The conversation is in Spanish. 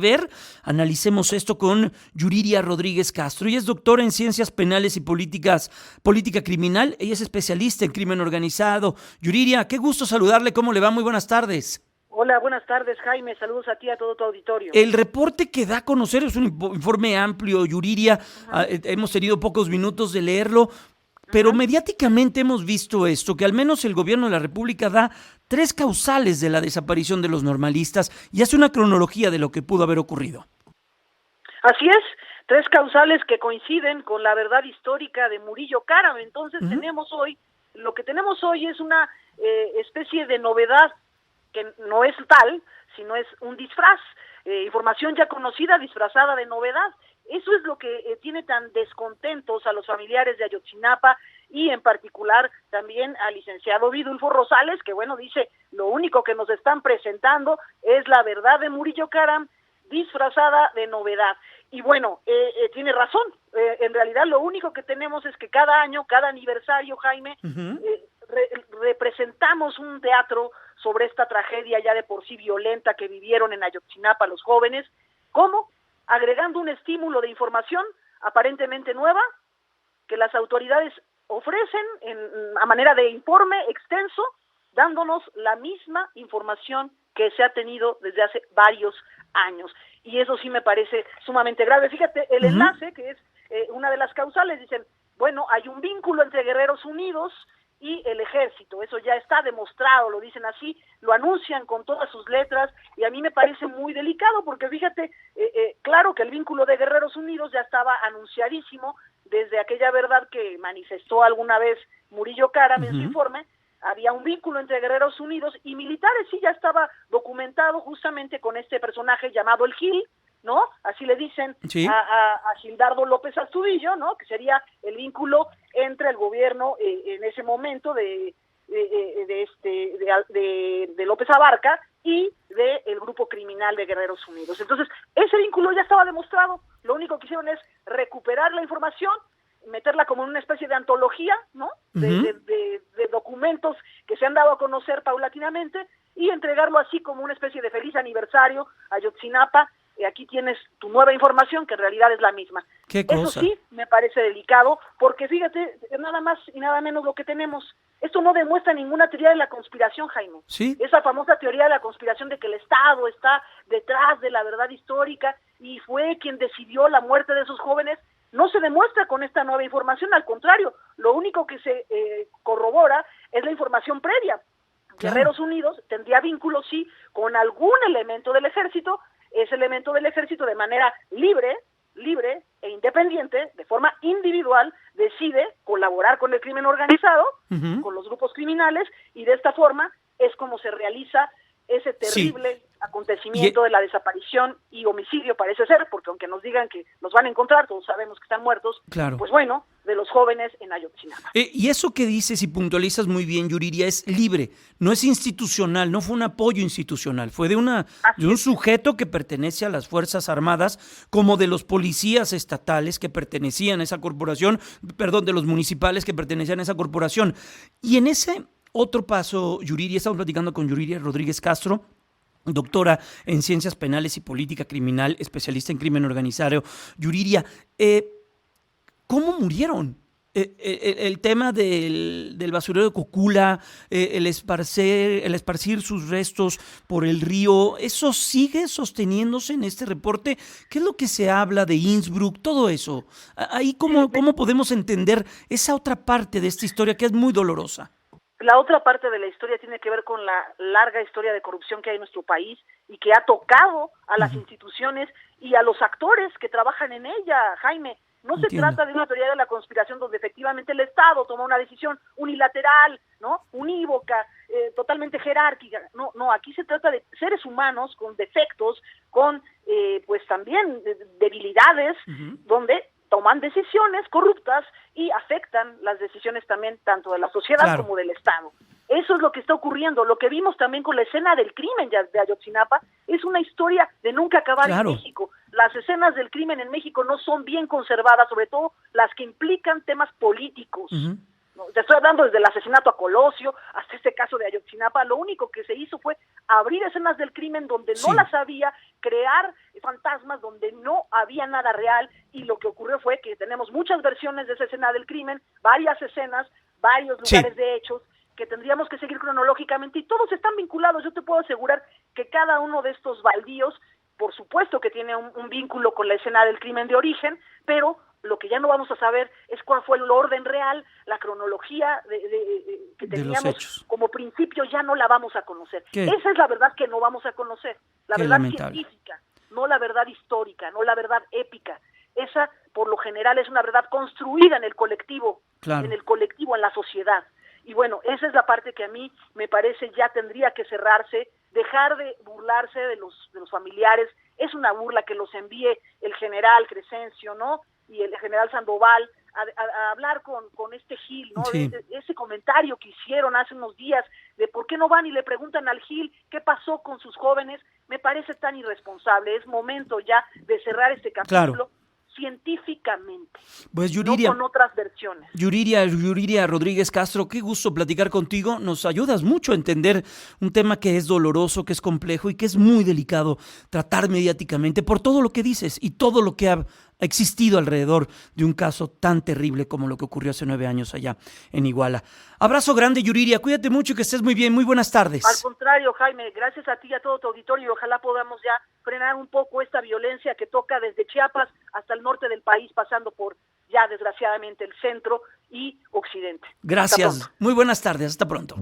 ver, analicemos esto con Yuriria Rodríguez Castro. Ella es doctora en Ciencias Penales y Política Criminal. Ella es especialista en crimen organizado. Yuriria, qué gusto saludarle. ¿Cómo le va? Muy buenas tardes. Hola, buenas tardes, Jaime. Saludos a ti y a todo tu auditorio. El reporte que da a conocer es un informe amplio, Yuriria. Hemos tenido pocos minutos de leerlo, pero mediáticamente hemos visto esto, que al menos el gobierno de la República da 3 causales de la desaparición de los normalistas y hace una cronología de lo que pudo haber ocurrido. Así es, 3 causales que coinciden con la verdad histórica de Murillo Karam. Entonces lo que tenemos hoy es una especie de novedad que no es tal, sino es un disfraz, información ya conocida disfrazada de novedad. Eso es lo que tiene tan descontentos a los familiares de Ayotzinapa y en particular también al licenciado Vidulfo Rosales, que dice, lo único que nos están presentando es la verdad de Murillo Karam disfrazada de novedad. Y tiene razón, en realidad lo único que tenemos es que cada año, cada aniversario, Jaime, representamos un teatro sobre esta tragedia ya de por sí violenta que vivieron en Ayotzinapa los jóvenes. ¿Cómo? Agregando un estímulo de información aparentemente nueva que las autoridades ofrecen a manera de informe extenso, dándonos la misma información que se ha tenido desde hace varios años. Y eso sí me parece sumamente grave. Fíjate, el enlace, que es una de las causales, dicen, hay un vínculo entre Guerreros Unidos y el ejército, eso ya está demostrado, lo dicen así, lo anuncian con todas sus letras, y a mí me parece muy delicado, porque fíjate, claro que el vínculo de Guerreros Unidos ya estaba anunciadísimo desde aquella verdad que manifestó alguna vez Murillo Karam en su informe. Había un vínculo entre Guerreros Unidos y militares, sí, ya estaba documentado justamente con este personaje llamado el Gil, ¿no? Así le dicen a Gildardo López Astudillo, ¿no? Que sería el vínculo entre el gobierno en ese momento de López Abarca y del grupo criminal de Guerreros Unidos. Entonces, ese vínculo ya estaba demostrado. Lo único que hicieron es recuperar la información, meterla como en una especie de antología, ¿no? De documentos que se han dado a conocer paulatinamente y entregarlo así como una especie de feliz aniversario a Ayotzinapa. Aquí tienes tu nueva información, que en realidad es la misma. ¿Qué cosa? Eso sí me parece delicado, porque fíjate, nada más y nada menos lo que tenemos. Esto no demuestra ninguna teoría de la conspiración, Jaime. ¿Sí? Esa famosa teoría de la conspiración de que el Estado está detrás de la verdad histórica y fue quien decidió la muerte de esos jóvenes, no se demuestra con esta nueva información. Al contrario, lo único que se corrobora es la información previa. Claro. Guerreros Unidos tendría vínculos, sí, con algún elemento del ejército. Ese elemento del ejército, de manera libre e independiente, de forma individual, decide colaborar con el crimen organizado, con los grupos criminales, y de esta forma es como se realiza ese terrible acontecimiento de la desaparición y homicidio, parece ser, porque aunque nos digan que los van a encontrar, todos sabemos que están muertos, Claro. De los jóvenes en Ayotzinapa. Y eso que dices y puntualizas muy bien, Yuriria, es libre, no es institucional, no fue un apoyo institucional, fue de un sujeto que pertenece a las Fuerzas Armadas, como de los policías estatales que pertenecían a esa corporación, de los municipales que pertenecían a esa corporación. Y en ese otro paso, Yuriria, estamos platicando con Yuriria Rodríguez Castro, doctora en Ciencias Penales y Política Criminal, especialista en crimen organizado. Yuriria, ¿cómo murieron? El tema del basurero de Cocula, el esparcir sus restos por el río, ¿eso sigue sosteniéndose en este reporte? ¿Qué es lo que se habla de Innsbruck? Todo eso. Ahí, ¿cómo podemos entender esa otra parte de esta historia que es muy dolorosa? La otra parte de la historia tiene que ver con la larga historia de corrupción que hay en nuestro país y que ha tocado a las instituciones y a los actores que trabajan en ella, Jaime. No se trata de una teoría de la conspiración donde efectivamente el Estado toma una decisión unilateral, ¿no? Unívoca, totalmente jerárquica. No, aquí se trata de seres humanos con defectos, con también debilidades, donde toman decisiones corruptas y afectan las decisiones también tanto de la sociedad como del Estado. Eso es lo que está ocurriendo. Lo que vimos también con la escena del crimen de Ayotzinapa es una historia de nunca acabar en México. Las escenas del crimen en México no son bien conservadas, sobre todo las que implican temas políticos. ¿no? Te estoy hablando desde el asesinato a Colosio hasta este caso de Ayotzinapa. Lo único que se hizo fue abrir escenas del crimen donde no las había, crear fantasmas donde no había nada real, y lo que ocurrió fue que tenemos muchas versiones de esa escena del crimen, varias escenas, varios lugares de hechos que tendríamos que seguir cronológicamente, y todos están vinculados. Yo te puedo asegurar que cada uno de estos baldíos, por supuesto que tiene un vínculo con la escena del crimen de origen, pero lo que ya no vamos a saber es cuál fue el orden real, la cronología que teníamos como principio, ya no la vamos a conocer. Esa es la verdad que no vamos a conocer, la verdad científica, no la verdad histórica, no la verdad épica. Esa, por lo general, es una verdad construida en el colectivo, en la sociedad. Y bueno, esa es la parte que a mí me parece ya tendría que cerrarse, dejar de burlarse de los familiares. Es una burla que los envíe el general Crescencio, ¿no? Y el general Sandoval a hablar con este Gil, ¿no? Sí. Ese comentario que hicieron hace unos días de por qué no van y le preguntan al Gil qué pasó con sus jóvenes, me parece tan irresponsable. Es momento ya de cerrar este capítulo científicamente, pues Yuriria, no con otras versiones. Yuriria Rodríguez Castro, qué gusto platicar contigo. Nos ayudas mucho a entender un tema que es doloroso, que es complejo y que es muy delicado tratar mediáticamente por todo lo que dices y todo lo que ha existido alrededor de un caso tan terrible como lo que ocurrió hace 9 años allá en Iguala. Abrazo grande, Yuriria, cuídate mucho y que estés muy bien. Muy buenas tardes. Al contrario, Jaime, gracias a ti y a todo tu auditorio, y ojalá podamos ya frenar un poco esta violencia que toca desde Chiapas hasta el norte del país, pasando por ya desgraciadamente el centro y occidente. Gracias, muy buenas tardes, hasta pronto.